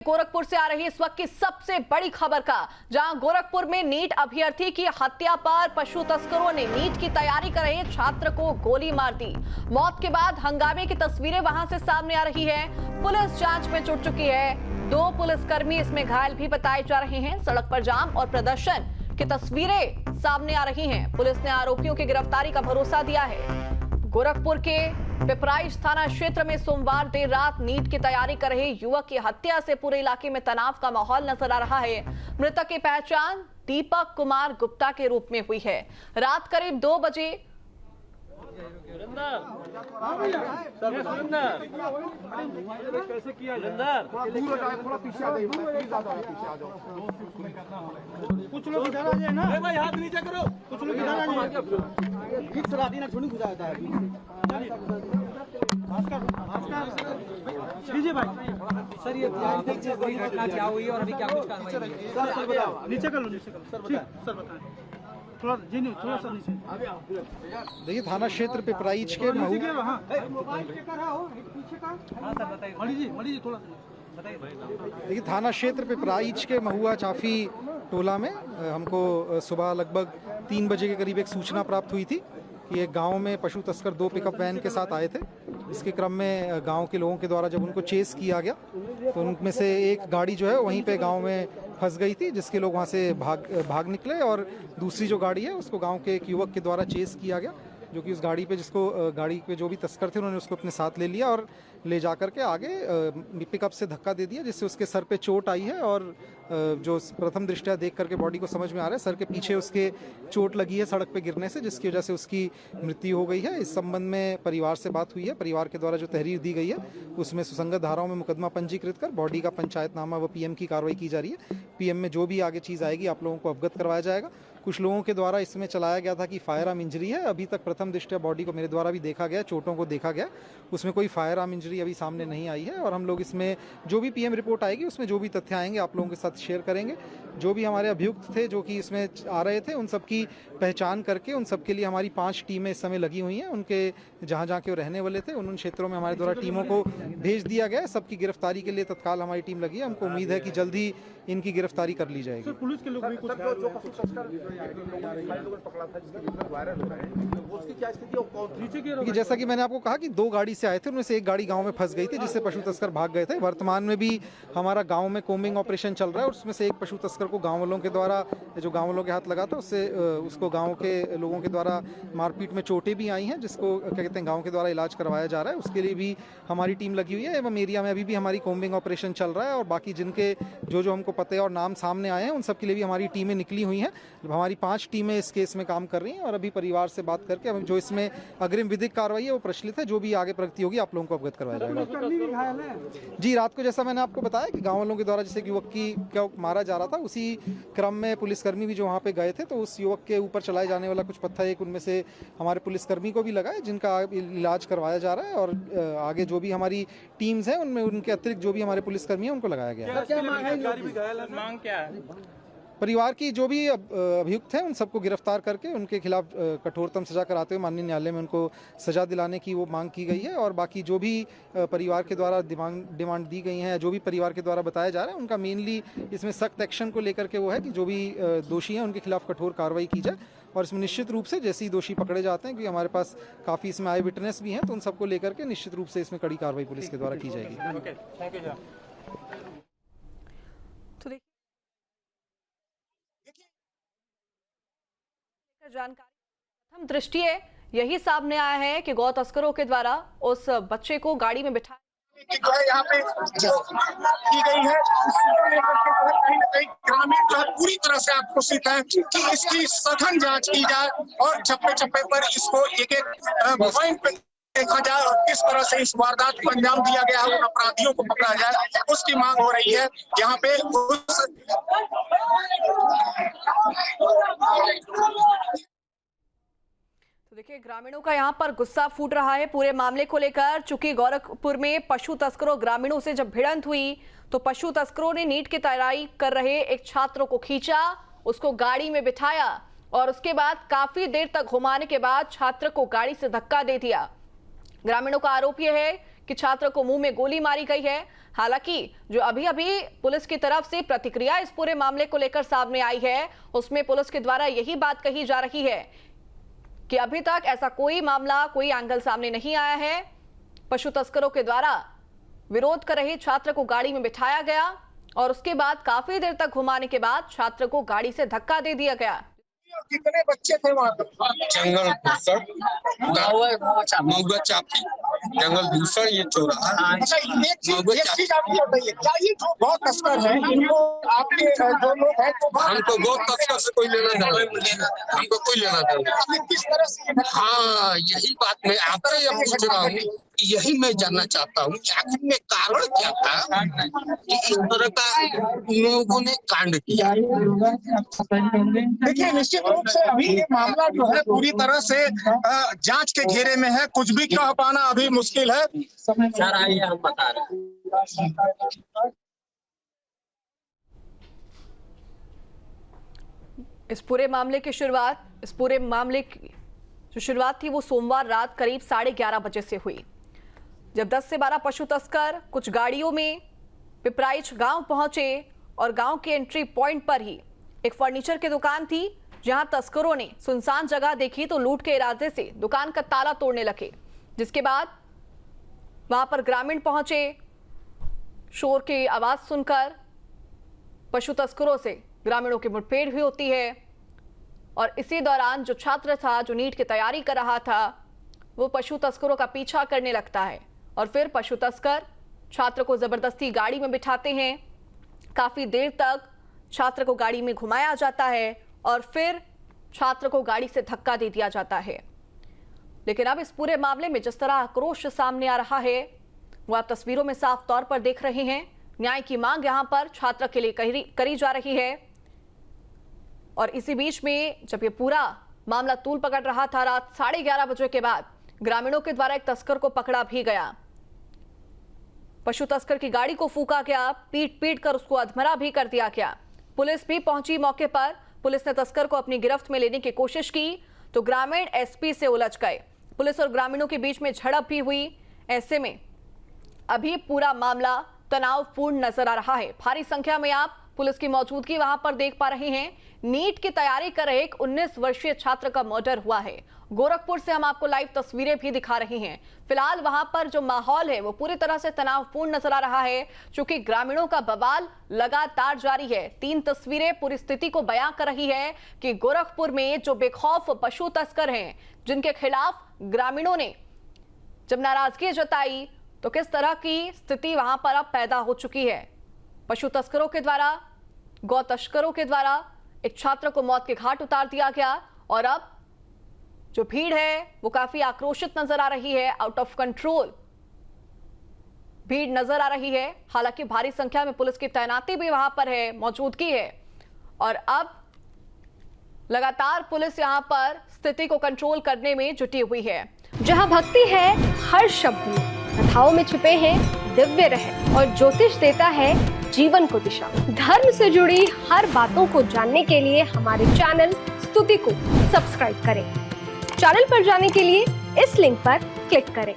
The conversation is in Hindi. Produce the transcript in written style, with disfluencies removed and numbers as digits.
गोरखपुर से आ रही इस वक्त की सबसे बड़ी खबर का, जहां गोरखपुर में नीट अभ्यर्थी की हत्या पर पशु तस्करों ने नीट की तैयारी कर रहे छात्र को गोली मार दी। मौत के बाद हंगामे की तस्वीरें वहां से सामने आ रही है। पुलिस जांच में जुट चुकी है। 2 पुलिसकर्मी इसमें घायल भी बताए जा रहे हैं। सड़क पर जाम और प्रदर्शन की तस्वीरें सामने आ रही हैं। पुलिस ने आरोपियों की गिरफ्तारी का भरोसा दिया है। गोरखपुर के पिपराइच थाना क्षेत्र में सोमवार देर रात नीट की तैयारी कर रहे युवक की हत्या से पूरे इलाके में तनाव का माहौल नजर आ रहा है। मृतक की पहचान दीपक कुमार गुप्ता के रूप में हुई है। रात करीब 2 बजे कुछ लोग इधर आ जाए ना भाई, हाथ नीचे करो। कुछ लोग इधर आ जाए। फिक्स रात ना छोड़ी गुजारता है। लीजिए भाई। सर ये घटना क्या हुई और अभी क्या कुछ कार्रवाई हुई है? सर बताओ। नीचे कर लो, नीचे कर लो। सर बताएं। सर बताएं। थोड़ा जी नहीं, थोड़ा सा नीचे। देखिए, थाना क्षेत्र पिपराइच के देखिए थाना क्षेत्र पिपराइच के महुआ चाफी टोला में हमको सुबह लगभग 3 बजे के करीब एक सूचना प्राप्त हुई थी कि एक गांव में पशु तस्कर 2 पिकअप वैन के साथ आए थे। इसके क्रम में गांव के लोगों के द्वारा जब उनको चेस किया गया तो उनमें से एक गाड़ी जो है वहीं पे गांव में फंस गई थी, जिसके लोग वहां से भाग निकले और दूसरी जो गाड़ी है उसको गांव के एक युवक के द्वारा चेस किया गया, जो कि उस गाड़ी पे गाड़ी पे जो भी तस्कर थे उन्होंने उसको अपने साथ ले लिया और ले जाकर के आगे पिकअप से धक्का दे दिया, जिससे उसके सर पे चोट आई है। और जो प्रथम दृष्टया देख करके बॉडी को समझ में आ रहा है, सर के पीछे उसके चोट लगी है सड़क पे गिरने से, जिसकी वजह से उसकी मृत्यु हो गई है। इस संबंध में परिवार से बात हुई है। परिवार के द्वारा जो तहरीर दी गई है उसमें सुसंगत धाराओं में मुकदमा पंजीकृत कर बॉडी का पंचायतनामा व पीएम की कार्रवाई की जा रही है। पीएम में जो भी आगे चीज़ आएगी आप लोगों को अवगत करवाया जाएगा। कुछ लोगों के द्वारा इसमें चलाया गया था कि फायर आर्म इंजरी है। अभी तक प्रथम दृष्टया बॉडी को मेरे द्वारा भी देखा गया, चोटों को देखा गया, उसमें कोई फायर आर्म इंजरी अभी सामने नहीं आई है। और हम लोग इसमें जो भी पीएम रिपोर्ट आएगी उसमें जो भी तथ्य आएंगे आप लोगों के साथ शेयर करेंगे। जो भी हमारे अभियुक्त थे जो कि इसमें आ रहे थे उन सब की पहचान करके उन सब के लिए हमारी 5 टीमें इस समय लगी हुई हैं। उनके जहाँ जहाँ के वो रहने वाले थे उन क्षेत्रों में हमारे द्वारा टीमों को भेज दिया गया है। सबकी गिरफ्तारी के लिए तत्काल हमारी टीम लगी है। हमको उम्मीद है कि जल्द ही इनकी गिरफ्तारी कर ली जाएगी। पुलिस के लोग भी कुछ कि जैसा कि मैंने आपको कहा कि 2 गाड़ी से आए थे, उनमें से एक गाड़ी गांव में फंस गई थी, जिससे पशु तस्कर भाग गए थे। वर्तमान में भी हमारा गांव में कोम्बिंग ऑपरेशन चल रहा है और उसमें से एक पशु तस्कर को गांव वालों के द्वारा, जो गांव वालों के हाथ लगा था, उससे उसको गांव के लोगों के द्वारा मारपीट में चोटें भी आई हैं, जिसको क्या कहते हैं गाँव के द्वारा इलाज करवाया जा रहा है। उसके लिए भी हमारी टीम लगी हुई है एवं एरिया में अभी भी हमारी कोम्बिंग ऑपरेशन चल रहा है। और बाकी जिनके जो हमको पते और नाम सामने आए हैं उन सब के लिए भी हमारी टीमें निकली हुई हैं। हमारी 5 टीमें इस केस में काम कर रही हैं और अभी परिवार से बात करके हम जो इसमें अग्रिम विधिक कार्रवाई है वो प्रचलित है। जो भी आगे प्रगति होगी आप लोगों को अवगत करवाया जाएगा। जी, रात को जैसा मैंने आपको बताया कि गाँव वालों के द्वारा जिसे युवक की क्या मारा जा रहा था, उसी क्रम में पुलिसकर्मी भी जो वहाँ पे गए थे तो उस युवक के ऊपर चलाए जाने वाला कुछ पत्थर एक उनमें से हमारे पुलिसकर्मी को भी लगा है, जिनका इलाज करवाया जा रहा है। और आगे जो भी हमारी टीम्स हैं उनमें उनके अतिरिक्त जो भी हमारे पुलिसकर्मी हैं उनको लगाया गया है। परिवार की जो भी अभियुक्त हैं उन सबको गिरफ्तार करके उनके खिलाफ कठोरतम सजा कराते हुए माननीय न्यायालय में उनको सजा दिलाने की वो मांग की गई है। और बाकी जो भी परिवार के द्वारा डिमांड दी गई हैं, जो भी परिवार के द्वारा बताया जा रहा है, उनका मेनली इसमें सख्त एक्शन को लेकर के वो है कि जो भी दोषी हैं उनके खिलाफ कठोर कार्रवाई की जाए। और इसमें निश्चित रूप से जैसे ही दोषी पकड़े जाते हैं, क्योंकि हमारे पास काफ़ी इसमें आई विटनेस भी हैं, तो उन सबको लेकर के निश्चित रूप से इसमें कड़ी कार्रवाई पुलिस के द्वारा की जाएगी। जानकारी प्रथम दृष्टि यही सामने आया है कि गौ तस्करों के द्वारा उस बच्चे को गाड़ी में बिठा जो है यहाँ पे जो की गई है, कहीं न कहीं ग्रामीण जो है पूरी तरह से आक्रोशित है कि इसकी सघन जांच की जाए और चप्पे चप्पे पर इसको एक पॉइंट पे देखा जाए और किस तरह से इस वारदात को अंजाम दिया गया है, उन अपराधियों को पकड़ा जाए, उसकी मांग हो रही है। यहाँ पे तो देखिए, ग्रामीणों का यहाँ पर गुस्सा फूट रहा है पूरे मामले को लेकर। चूंकि गोरखपुर में पशु तस्करों ग्रामीणों से जब भिड़ंत हुई तो पशु तस्करों ने नीट की तैयारी कर रहे एक छात्र को खींचा, उसको गाड़ी में बिठाया और उसके बाद काफी देर तक घुमाने के बाद छात्र को गाड़ी से धक्का दे दिया। ग्रामीणों का आरोप यह है कि छात्र को मुंह में गोली मारी गई है। हालांकि जो अभी अभी पुलिस की तरफ से प्रतिक्रिया इस पूरे मामले को लेकर सामने आई है, उसमें पुलिस के द्वारा यही बात कही जा रही है कि अभी तक ऐसा कोई मामला, कोई एंगल सामने नहीं आया है। पशु तस्करों के द्वारा विरोध कर रहे छात्र को गाड़ी में बिठाया गया और उसके बाद काफी देर तक घुमाने के बाद छात्र को गाड़ी से धक्का दे दिया गया। कितने बच्चे थे वहाँ पर? जंगल भूषण, महुआ चापी, जंगल भूषण, ये चौराहा। अच्छा, एक चीज आप ये बताइए, क्या ये जो गौ तस्कर है, इनको आपके जो लोग हैं तो हमको गौ तस्कर से कोई लेना देना, हमको कोई लेना देना। किस तरह से? हाँ, यही बात मैं आपसे ये पूछ रहा हूँ, यही मैं जानना चाहता हूँ कि आखिर में कारण क्या था कि इस तरह का लोगों ने कांड किया। देखिए, निश्चित रूप से अभी ये मामला जो है पूरी तरह से जांच के घेरे में है। कुछ भी कह पाना अभी मुश्किल है। सर आइए, हम बता रहे हैं। इस पूरे मामले की जो शुरुआत थी वो सोमवार रात करीब 11:30 बजे से हुई, जब 10 से 12 पशु तस्कर कुछ गाड़ियों में पिपराइच गांव पहुंचे और गांव के एंट्री पॉइंट पर ही एक फर्नीचर की दुकान थी, जहां तस्करों ने सुनसान जगह देखी तो लूट के इरादे से दुकान का ताला तोड़ने लगे। जिसके बाद वहां पर ग्रामीण पहुंचे। शोर की आवाज सुनकर पशु तस्करों से ग्रामीणों की मुठभेड़ भी होती है और इसी दौरान जो छात्र था, जो नीट की तैयारी कर रहा था, वो पशु तस्करों का पीछा करने लगता है और फिर पशु तस्कर छात्र को जबरदस्ती गाड़ी में बिठाते हैं। काफी देर तक छात्र को गाड़ी में घुमाया जाता है और फिर छात्र को गाड़ी से धक्का दे दिया जाता है। लेकिन अब इस पूरे मामले में जिस तरह आक्रोश सामने आ रहा है वो आप तस्वीरों में साफ तौर पर देख रहे हैं। न्याय की मांग यहां पर छात्र के लिए करी जा रही है और इसी बीच में जब ये पूरा मामला तूल पकड़ रहा था, रात 11:30 बजे के बाद ग्रामीणों के द्वारा एक तस्कर को पकड़ा भी गया। पशु तस्कर की गाड़ी को फूंका गया, पीट कर उसको अधमरा भी कर दिया गया। पुलिस भी पहुंची मौके पर। पुलिस ने तस्कर को अपनी गिरफ्त में लेने की कोशिश की तो ग्रामीण एसपी से उलझ गए। पुलिस और ग्रामीणों के बीच में झड़प भी हुई। ऐसे में अभी पूरा मामला तनावपूर्ण नजर आ रहा है। भारी संख्या में आप पुलिस की मौजूदगी वहां पर देख पा रहे हैं। नीट की तैयारी कर रहे एक 19 वर्षीय छात्र का मर्डर हुआ है। गोरखपुर से हम आपको लाइव तस्वीरें भी दिखा रहे हैं। फिलहाल वहां पर जो माहौल है वो पूरी तरह से तनावपूर्ण नजर आ रहा है, क्योंकि ग्रामीणों का बवाल लगातार जारी है। 3 तस्वीरें पूरी स्थिति को बयां कर रही है कि गोरखपुर में जो बेखौफ पशु तस्कर हैं, जिनके खिलाफ ग्रामीणों ने जब नाराजगी जताई तो किस तरह की स्थिति वहां पर अब पैदा हो चुकी है। पशु तस्करों के द्वारा, गौ तस्करों के द्वारा एक छात्र को मौत के घाट उतार दिया गया और अब जो भीड़ है वो काफी आक्रोशित नजर आ रही है। आउट ऑफ कंट्रोल भीड़ नजर आ रही है। हालांकि भारी संख्या में पुलिस की तैनाती भी वहां पर है, मौजूदगी है और अब लगातार पुलिस यहां पर स्थिति को कंट्रोल करने में जुटी हुई है। जहां भक्ति है हर शब्द में, कथाओं में छुपे हैं दिव्य रहस्य और ज्योतिष देता है जीवन को दिशा। धर्म से जुड़ी हर बातों को जानने के लिए हमारे चैनल स्तुति को सब्सक्राइब करें। चैनल पर जाने के लिए इस लिंक पर क्लिक करें।